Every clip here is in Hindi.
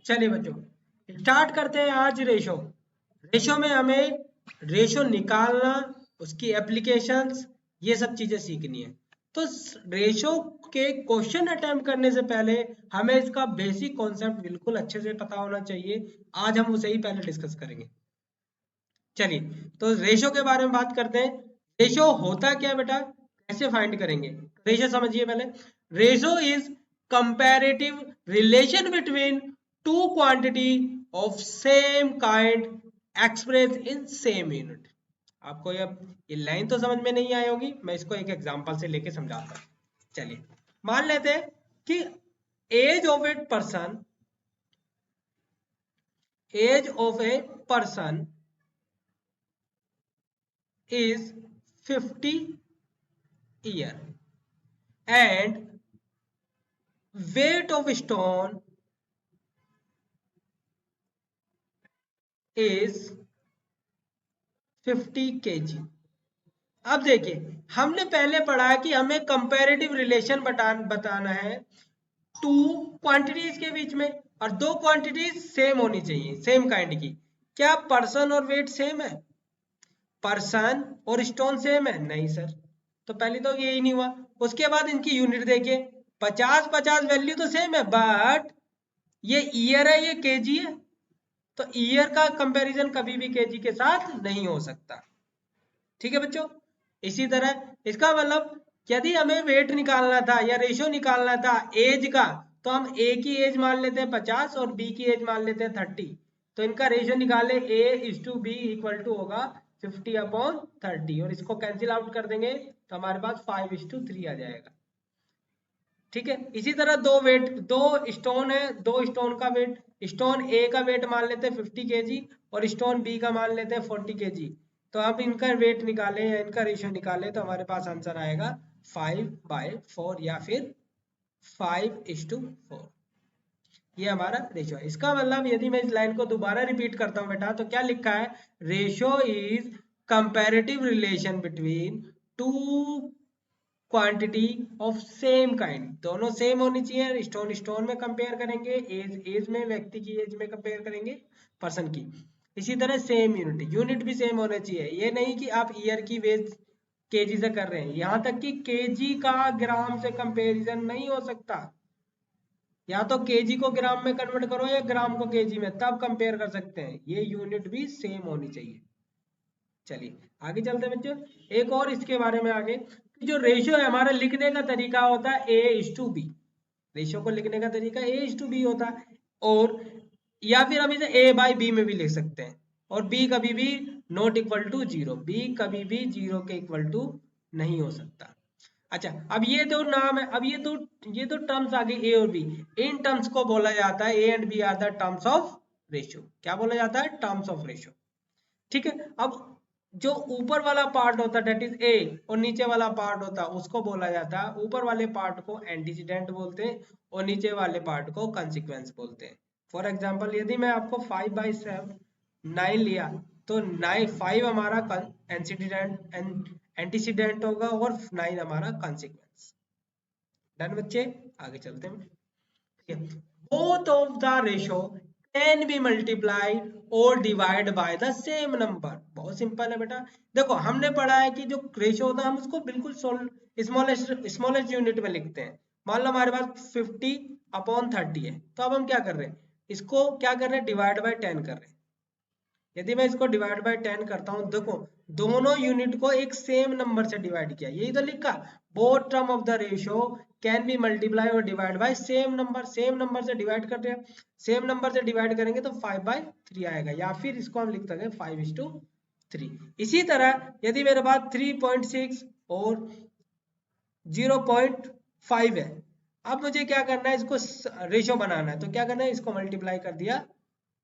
चलिए बच्चों स्टार्ट करते हैं आज रेशो। रेशो में हमें रेशो निकालना, उसकी एप्लीकेशंस, ये सब चीजें सीखनी है। तो रेशो के क्वेश्चन अटेम्प्ट करने से पहले हमें इसका बेसिक कॉन्सेप्ट बिल्कुल अच्छे से पता होना चाहिए। आज हम उसे ही पहले डिस्कस करेंगे। चलिए तो रेशो के बारे में बात करते हैं। रेशो होता क्या है बेटा, कैसे फाइंड करेंगे? रेशो समझिए पहले। Ratio is comparative relation between two quantity of same kind express in same unit. आपको ये लाइन तो समझ में नहीं आई होगी, मैं इसको एक एग्जांपल से लेके समझाता हूँ। चलिए मान लेते हैं कि age of a person, age of a person is 50 year and weight of stone is 50 kg। अब देखिए हमने पहले पढ़ा है कि हमें कंपैरेटिव रिलेशन बताना है टू क्वांटिटीज के बीच में, और दो क्वांटिटीज सेम होनी चाहिए, सेम काइंड की। क्या पर्सन और वेट सेम है? पर्सन और स्टोन सेम है? नहीं सर। तो पहले तो ये ही नहीं हुआ। उसके बाद इनकी यूनिट देखिए, 50-50 वैल्यू तो सेम है, बट ये ईयर है, ये केजी है। तो ईयर का कंपैरिजन कभी भी केजी के साथ नहीं हो सकता। ठीक है बच्चों। इसी तरह इसका मतलब यदि हमें वेट निकालना था या रेशियो निकालना था एज का, तो हम ए की एज मान लेते हैं 50 और बी की एज मान लेते हैं 30। तो इनका रेशियो निकाले A/B इक्वल टू होगा 50/30, और इसको कैंसिल आउट कर देंगे तो हमारे पास 5:3 आ जाएगा। ठीक है। इसी तरह दो स्टोन है, दो स्टोन का वेट, स्टोन ए का वेट मान लेते हैं 50 केजी और स्टोन बी का मान लेते हैं 40 केजी। तो अब इनका वेट निकाले या इनका रेशियो निकाले तो हमारे पास आंसर आएगा 5/4 या फिर 5:4। ये हमारा रेशियो है। इसका मतलब यदि मैं इस लाइन को दोबारा रिपीट करता हूँ बेटा, तो क्या लिखा है? Ratio is comparative relation between two quantity of same kind. दोनों सेम होनी चाहिए। स्टोन स्टोन में कंपेयर करेंगे, एज एज में, व्यक्ति की एज में कंपेयर करेंगे, पर्सन की। इसी तरह सेम यूनिट, यूनिट भी सेम होने चाहिए। ये नहीं कि आप ईयर की वेज केजी से कर रहे हैं, यहाँ तक कि केजी का ग्राम से कंपेरिजन नहीं हो सकता। या तो केजी को ग्राम में कन्वर्ट करो या ग्राम को केजी में, तब कंपेयर कर सकते हैं। ये यूनिट भी सेम होनी चाहिए। चलिए आगे चलते हैं बच्चों। एक और इसके बारे में आगे, जो रेशियो है हमारा लिखने का तरीका होता है A/B। रेशियो को लिखने का तरीका A/B होता है, और या फिर हम इसे A/B में भी लिख सकते हैं। और B कभी भी नॉट इक्वल टू 0, B कभी भी 0 के इक्वल टू नहीं हो सकता। अच्छा, अब ये दो नाम है, अब ये दो टर्म्स आ गई A और B। इन टर्म्स को बोला जाता है A and B are the terms of ratio. क्या बोला जाता है? Terms of ratio. ठीक है। अब जो ऊपर वाला पार्ट होता है डेट इज ए, और नीचे वाला पार्ट होता है उसको बोला जाता है, ऊपर वाले पार्ट को एंटीसीडेंट बोलते हैं और नीचे वाले पार्ट को कंसिक्वेंस बोलते हैं। फॉर एग्जांपल यदि मैं आपको 5/9 लिया, तो 5 हमारा एंटीसीडेंट होगा और 9 हमारा कंसिक्वेंस। डन बच्चे, आगे चलते हैं। Both of the ratio can be multiplied और divide by the same number. बहुत सिंपल है बेटा। देखो हमने पढ़ा है कि जो रेशो होता है हम उसको बिल्कुल स्मॉलेस्ट यूनिट में लिखते हैं। मान लो हमारे पास 50/30 है, तो अब हम क्या कर रहे हैं? इसको क्या कर रहे हैं? डिवाइड बाय 10 कर रहे हैं। यदि मैं इसको डिवाइड बाय 10 करता हूं, देखो दोनों यूनिट को एक सेम नंबर से डिवाइड किया, यही तो लिखा। Both term of the ratio can be multiply और divide by same number. Same number से डिवाइड कर रहे हैं, सेम नंबर से डिवाइड करेंगे तो 5/3 आएगा, या फिर इसको हम लिख सकते हैं 5:3। इसी तरह यदि मेरे पास 3.6 और 0.5 है, अब मुझे क्या करना है? इसको रेशियो बनाना है, तो क्या करना है? इसको मल्टीप्लाई कर दिया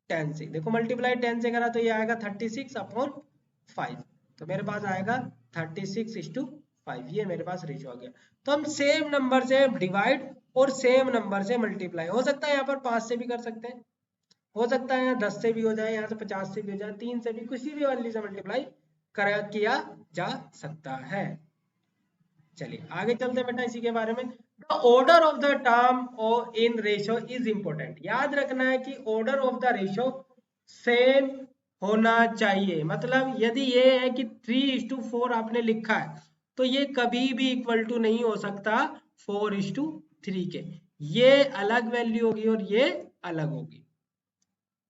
10 से। देखो मल्टीप्लाई 10 से करा तो ये आएगा 36/5, तो मेरे पास आएगा 36:5। ये मेरे पास रेशियो आ गया। तो हम सेम नंबर से डिवाइड और सेम नंबर से मल्टीप्लाई, हो सकता है यहाँ पर 5 से भी कर सकते हैं, हो सकता है यहाँ 10 से भी हो जाए, यहाँ से 50 से भी हो जाए, 3 से भी, किसी भी वैल्यू से मल्टीप्लाई किया जा सकता है। चलिए आगे चलते हैं बेटा इसी के बारे में। The order of the term और इन रेशो इज इंपॉर्टेंट। याद रखना है कि order of the ratio same होना चाहिए। मतलब यदि ये है कि 3:4 आपने लिखा है तो ये कभी भी इक्वल टू नहीं हो सकता 4:3 के। ये अलग वैल्यू होगी और ये अलग होगी।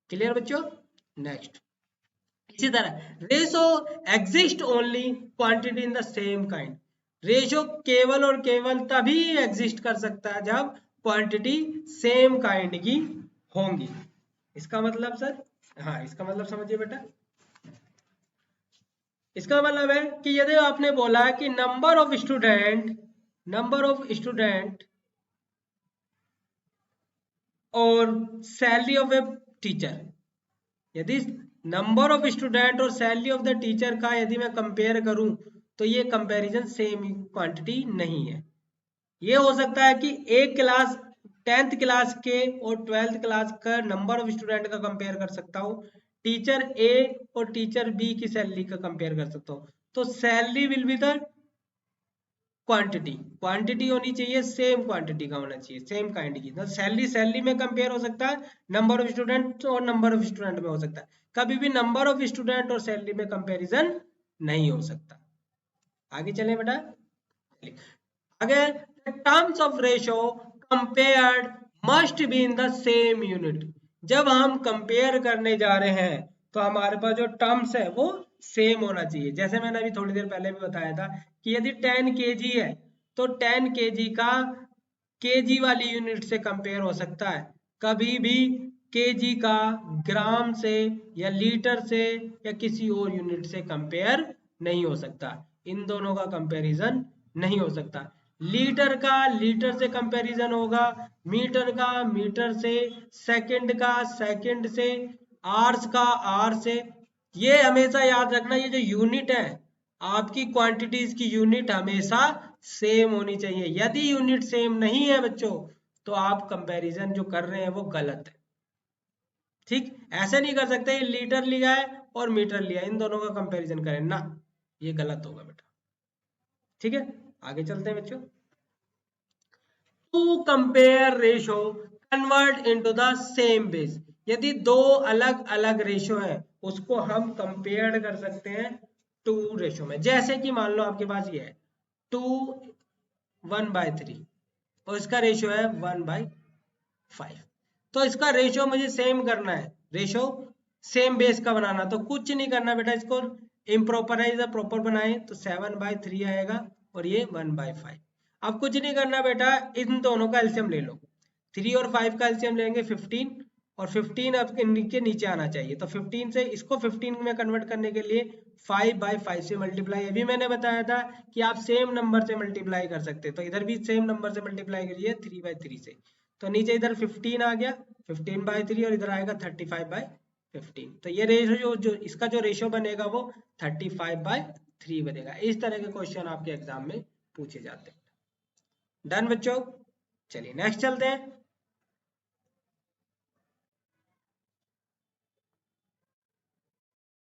क्लियर बच्चों? नेक्स्ट, इसी तरह ratio exist only quantity in the same kind. Ratio केवल और केवल तभी एग्जिस्ट कर सकता है जब क्वांटिटी सेम काइंड की होंगी। इसका मतलब सर, हाँ इसका मतलब समझिए बेटा, इसका मतलब है कि यदि आपने बोला है कि नंबर ऑफ स्टूडेंट और सैलरी ऑफ ए टीचर, यदि नंबर ऑफ स्टूडेंट और सैलरी ऑफ द टीचर का यदि मैं कंपेयर करूं तो ये कंपैरिजन सेम क्वांटिटी नहीं है। ये हो सकता है कि एक क्लास 10th क्लास के और 12th क्लास का नंबर ऑफ स्टूडेंट का कंपेयर कर सकता हूँ, टीचर ए और टीचर बी की सैलरी का कंपेयर कर सकता हूँ। तो salary will be the quantity होनी चाहिए, सेम क्वांटिटी का होना चाहिए, सेम काइंड की। तो सैलरी में कंपेयर हो सकता है, नंबर ऑफ स्टूडेंट और नंबर ऑफ स्टूडेंट में हो सकता है, कभी भी नंबर ऑफ स्टूडेंट और सैलरी में कंपैरिजन नहीं हो सकता। आगे चलें बेटा, आगे terms of ratio compared must be in the same unit. जब हम कंपेयर करने जा रहे हैं तो हमारे पास जो टर्म्स है वो सेम होना चाहिए। जैसे मैंने अभी थोड़ी देर पहले भी बताया था कि यदि 10 kg है तो 10 kg का kg वाली यूनिट से कंपेयर हो सकता है, कभी भी kg का ग्राम से या लीटर से या किसी और यूनिट से कंपेयर नहीं हो सकता। इन दोनों का कंपैरिजन नहीं हो सकता। लीटर का लीटर से कंपैरिजन होगा, मीटर का मीटर से, सेकंड का सेकंड से, आवर्स का आवर से। ये हमेशा याद रखना, ये जो यूनिट है आपकी क्वांटिटीज की यूनिट हमेशा सेम होनी चाहिए। यदि यूनिट सेम नहीं है बच्चों तो आप कंपैरिजन जो कर रहे हैं वो गलत है। ठीक, ऐसे नहीं कर सकते लीटर लिया है और मीटर लिया, इन दोनों का कंपैरिजन करें ना, ये गलत होगा बेटा। ठीक है, आगे चलते हैं बच्चों। To compare ratio convert into the same base. यदि दो अलग अलग रेशो है उसको हम कंपेयर कर सकते हैं टू रेशो में। जैसे कि मान लो आपके पास ये है 2:1/3 और इसका रेशो है 1/5। तो इसका रेशो मुझे सेम करना है, रेशो सेम बेस का बनाना। तो कुछ नहीं करना बेटा, इसको इम्प्रॉपर है इधर प्रॉपर बनाए तो 7/3 आएगा और ये 1/5। अब कुछ नहीं करना बेटा, इन दोनों का एलसीएम ले लो। 3 और 5 का एलसीएम लेंगे 15 और 15 अब के नीचे आना चाहिए। तो 15 से इसको 15 में कन्वर्ट करने के लिए 5/5 से मल्टीप्लाई, अभी मैंने बताया था कि आप सेम नंबर से मल्टीप्लाई कर सकते हैं। तो इधर भी सेम नंबर से मल्टीप्लाई करिए 3/3 से। तो नीचे इधर 15 आ गया 15/3 और इधर आएगा 35/15। तो ये रेशो जो इसका जो रेशो बनेगा वो 35/3 बनेगा। इस तरह के क्वेश्चन आपके एग्जाम में पूछे जाते हैं। डन बच्चों, चलिए नेक्स्ट चलते हैं।